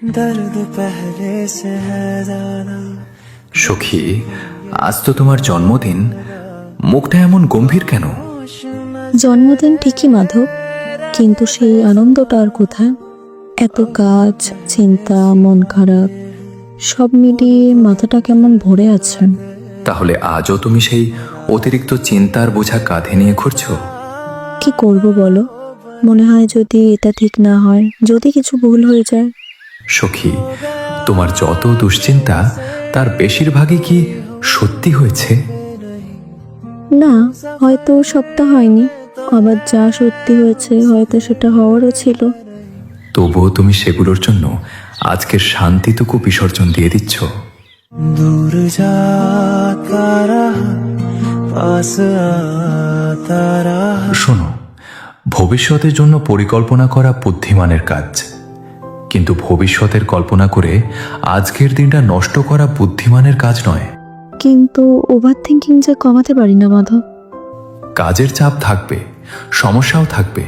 दर्द पहले से है ज्यादा। সখী, আজ তো তোমার জন্মদিন, মুখটা এমন গম্ভীর কেন? জন্মদিন ঠিকই মাধব, কিন্তু সেই আনন্দটা আর কোথায়? এত কাজ, চিন্তা, মন খারাপ, সব মিলিয়ে মাথাটা কেমন ভরে আছে। তাহলে আজও তুমি সেই অতিরিক্ত চিন্তার বোঝা কাঁধে নিয়ে ঘুরছো? কি করব বলো? মনে হয় যদি এটা ঠিক না হয়, যদি কিছু ভুল হয়ে যায়। সখী, তোমার যত দুশ্চিন্তা তার বেশিরভাগই কি সত্যি হয়েছে? না, হয়তো সবটা হয়নি, আবার যা সত্যি হয়েছে হয়তো সেটা হওয়ারও ছিল। তবুও তুমি সেগুলোর জন্য আজকের শান্তিটুকু বিসর্জন দিয়ে দিচ্ছ। दूर जाता रहा, पास आता रहा। শোনো, ভবিষ্যতের জন্য পরিকল্পনা করা বুদ্ধিমানের কাজ, কিন্তু ভবিষ্যতের কল্পনা করে আজকের দিনটা নষ্ট করা বুদ্ধিমানের কাজ নয়। কিন্তু ওভার থিঙ্কিং যে কমাতে পারি না মাধব। কাজের চাপ থাকবে, সমস্যাও থাকবে,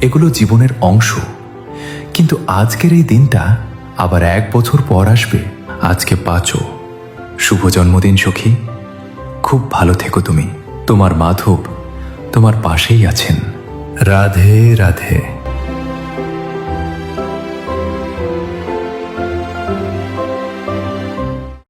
এগুলো জীবনের অংশ। কিন্তু আজকের এই দিনটা আবার 1 বছর পর আসবে। আজকে বাঁচো। শুভ জন্মদিন সখী, খুব ভালো থেকো তুমি। তোমার মাধব তোমার পাশেই আছেন। রাধে রাধে।